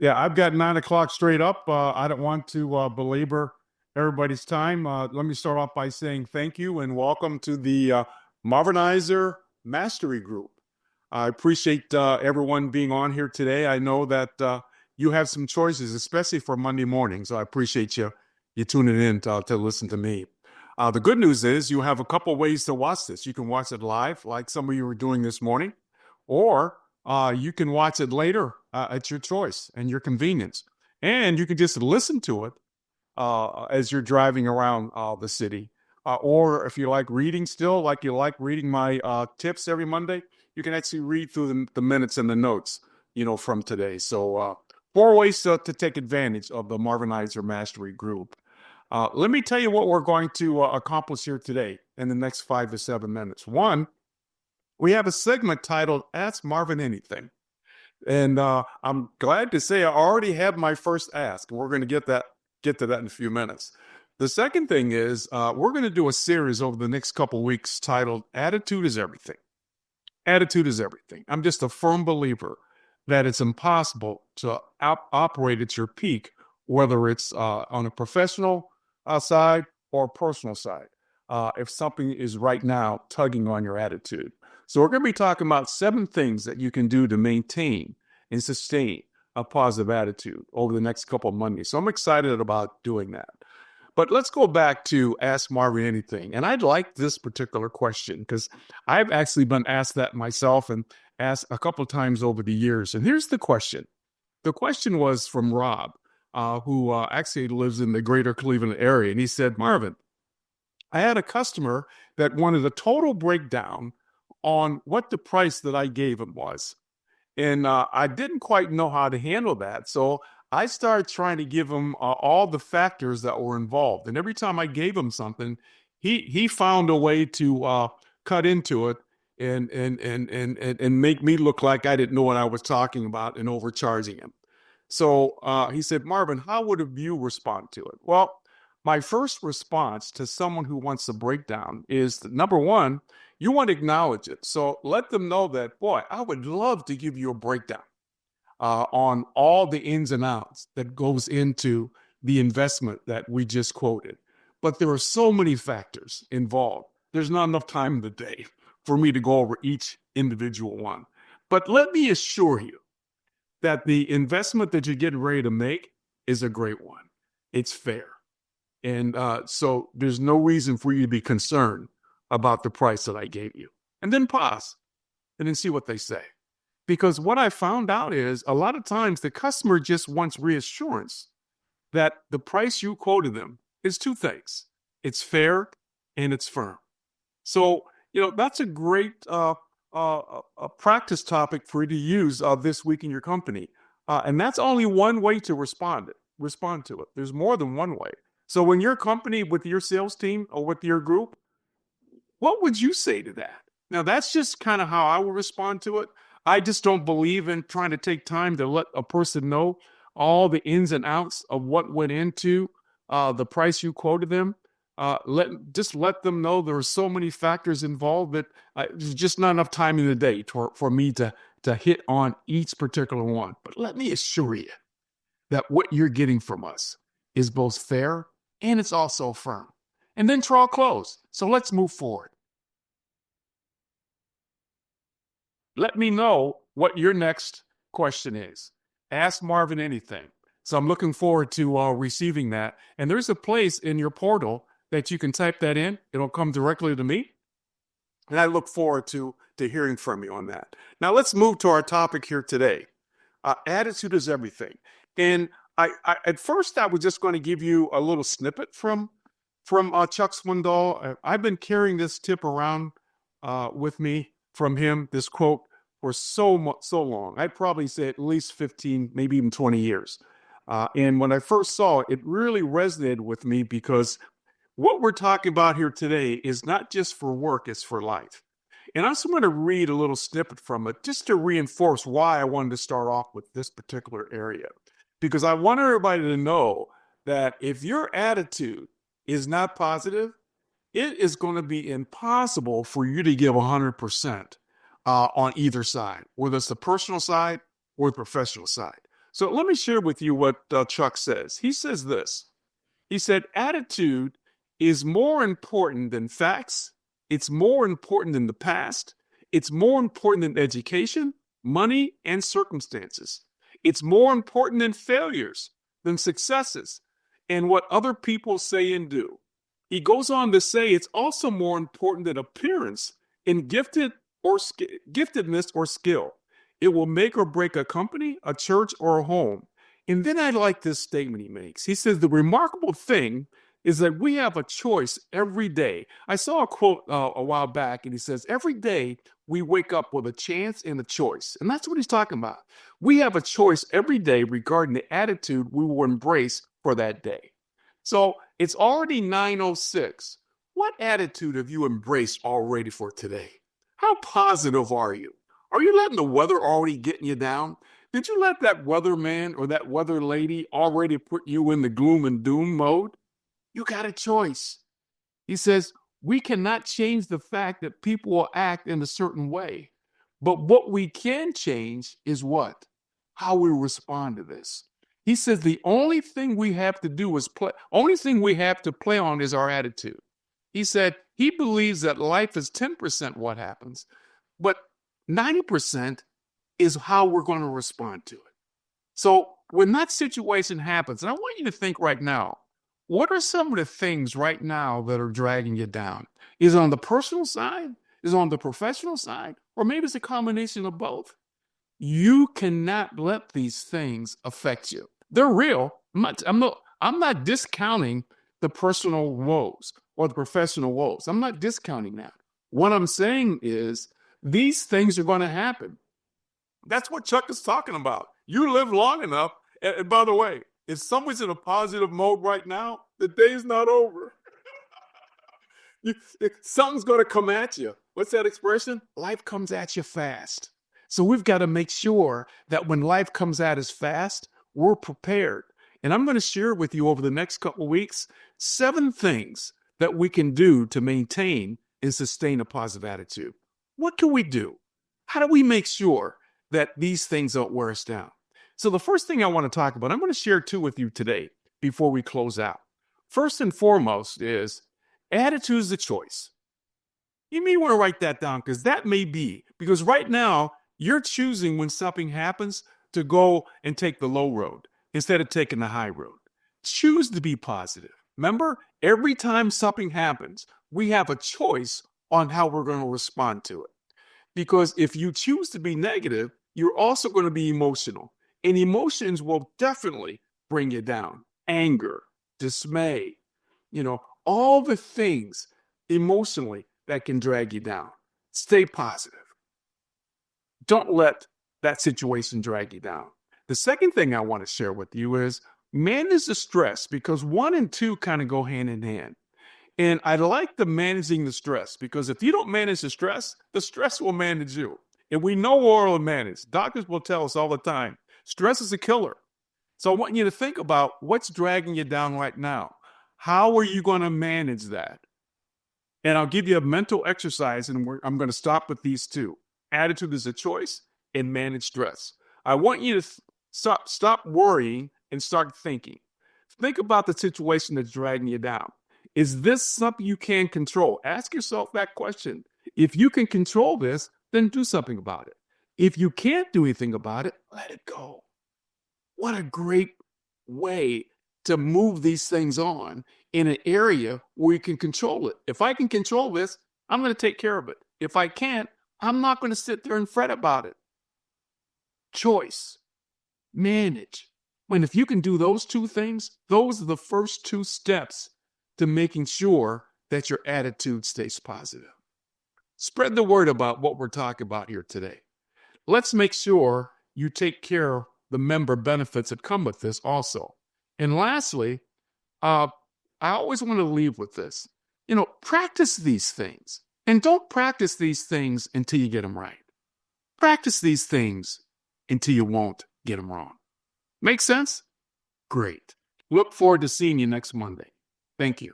Yeah, I've got 9 o'clock straight up. I don't want to belabor everybody's time. Let me start off by saying thank you and welcome to the Marvinizer Mastery Group. I appreciate everyone being on here today. I know that you have some choices, especially for Monday morning. So I appreciate you tuning in to listen to me. The good news is you have a couple ways to watch this. You can watch it live, like some of you were doing this morning, or you can watch it later at your choice and your convenience. And you can just listen to it as you're driving around the city. Or if you like reading still, like you like reading my tips every Monday, you can actually read through the minutes and the notes, from today. So four ways to take advantage of the Marvinizer Mastery Group. Let me tell you what we're going to accomplish here today in the next 5 to 7 minutes. One, we have a segment titled Ask Marvin Anything. And I'm glad to say I already have my first ask. We're going to get to that in a few minutes. The second thing is we're going to do a series over the next couple of weeks titled Attitude is Everything. Attitude is everything. I'm just a firm believer that it's impossible to operate at your peak, whether it's on a professional side or a personal side, if something is right now tugging on your attitude. So we're going to be talking about 7 things that you can do to maintain and sustain a positive attitude over the next couple of Mondays. So I'm excited about doing that. But let's go back to Ask Marvin Anything. And I'd like this particular question because I've actually been asked that myself and asked a couple of times over the years. And here's the question. The question was from Rob, who actually lives in the greater Cleveland area. And he said, Marvin, I had a customer that wanted a total breakdown on what the price that I gave him was. And I didn't quite know how to handle that. So I started trying to give him all the factors that were involved. And every time I gave him something, he found a way to cut into it and make me look like I didn't know what I was talking about and overcharging him. So he said, Marvin, how would you respond to it? Well, my first response to someone who wants a breakdown is that, number one, you want to acknowledge it. So let them know that, boy, I would love to give you a breakdown on all the ins and outs that goes into the investment that we just quoted. But there are so many factors involved. There's not enough time in the day for me to go over each individual one. But let me assure you that the investment that you're getting ready to make is a great one. It's fair. And so there's no reason for you to be concerned about the price that I gave you. And then pause and then see what they say. Because what I found out is a lot of times the customer just wants reassurance that the price you quoted them is 2 things. It's fair and it's firm. So, that's a great a practice topic for you to use this week in your company. And that's only one way to respond to it. There's more than one way. So when your company with your sales team or with your group, what would you say to that? Now, that's just kind of how I would respond to it. I just don't believe in trying to take time to let a person know all the ins and outs of what went into the price you quoted them. Let them know there are so many factors involved that there's just not enough time in the day for me to hit on each particular one. But let me assure you that what you're getting from us is both fair and it's also firm. And then draw close. So let's move forward. Let me know what your next question is. Ask Marvin anything. So I'm looking forward to receiving that. And there's a place in your portal that you can type that in. It'll come directly to me. And I look forward to hearing from you on that. Now let's move to our topic here today. Attitude is everything. And I at first I was just going to give you a little snippet from Chuck Swindoll. I've been carrying this tip around with me from him, this quote, for so long. I'd probably say at least 15, maybe even 20 years. And when I first saw it, it really resonated with me because what we're talking about here today is not just for work, it's for life. And I'm just going to read a little snippet from it just to reinforce why I wanted to start off with this particular area. Because I want everybody to know that if your attitude is not positive, it is going to be impossible for you to give 100% on either side, whether it's the personal side or the professional side. So let me share with you what Chuck says. He says this. He said, attitude is more important than facts. It's more important than the past. It's more important than education, money, and circumstances. It's more important than failures, than successes, and what other people say and do. He goes on to say it's also more important than appearance in giftedness or skill. It will make or break a company, a church, or a home. And then I like this statement he makes. He says, the remarkable thing is that we have a choice every day. I saw a quote a while back, and he says, every day we wake up with a chance and a choice. And that's what he's talking about. We have a choice every day regarding the attitude we will embrace for that day. So it's already 9:06. What attitude have you embraced already for today? How positive are you? Are you letting the weather already getting you down? Did you let that weatherman or that weather lady already put you in the gloom and doom mode? You got a choice. He says, we cannot change the fact that people will act in a certain way. But what we can change is what? How we respond to this. He says the only thing we have to do is only thing we have to play on is our attitude. He said he believes that life is 10% what happens, but 90% is how we're going to respond to it. So when that situation happens, and I want you to think right now, what are some of the things right now that are dragging you down? Is it on the personal side? Is it on the professional side? Or maybe it's a combination of both. You cannot let these things affect you. They're real. I'm not discounting the personal woes or the professional woes. I'm not discounting that. What I'm saying is these things are going to happen. That's what Chuck is talking about. You live long enough. And by the way, if someone's in a positive mode right now, the day's not over. Something's going to come at you. What's that expression? Life comes at you fast. So we've got to make sure that when life comes at us fast, we're prepared. And I'm going to share with you over the next couple of weeks 7 things that we can do to maintain and sustain a positive attitude. What can we do? How do we make sure that these things don't wear us down? So the first thing I want to talk about, I'm going to share 2 with you today before we close out. First and foremost is attitude is a choice. You may want to write that down because that may be, because right now you're choosing when something happens to go and take the low road instead of taking the high road. Choose to be positive. Remember, every time something happens, we have a choice on how we're going to respond to it. Because if you choose to be negative, you're also going to be emotional. And emotions will definitely bring you down. Anger, dismay, all the things emotionally that can drag you down. Stay positive. Don't let that situation drag you down. The second thing I want to share with you is manage the stress, because 1 and 2 kind of go hand in hand. And I like the managing the stress, because if you don't manage the stress will manage you. And we know oral manage. Doctors will tell us all the time, stress is a killer. So I want you to think about what's dragging you down right now. How are you going to manage that? And I'll give you a mental exercise, and I'm going to stop with these 2. Attitude is a choice, and manage stress. I want you to stop worrying and start thinking. Think about the situation that's dragging you down. Is this something you can control? Ask yourself that question. If you can control this, then do something about it. If you can't do anything about it, let it go. What a great way to move these things on in an area where you can control it. If I can control this, I'm going to take care of it. If I can't, I'm not going to sit there and fret about it. Choice. Manage. And if you can do those 2 things, those are the first 2 steps to making sure that your attitude stays positive. Spread the word about what we're talking about here today. Let's make sure you take care of the member benefits that come with this also. And lastly, I always want to leave with this. Practice these things. And don't practice these things until you get them right. Practice these things until you won't get them wrong. Make sense? Great. Look forward to seeing you next Monday. Thank you.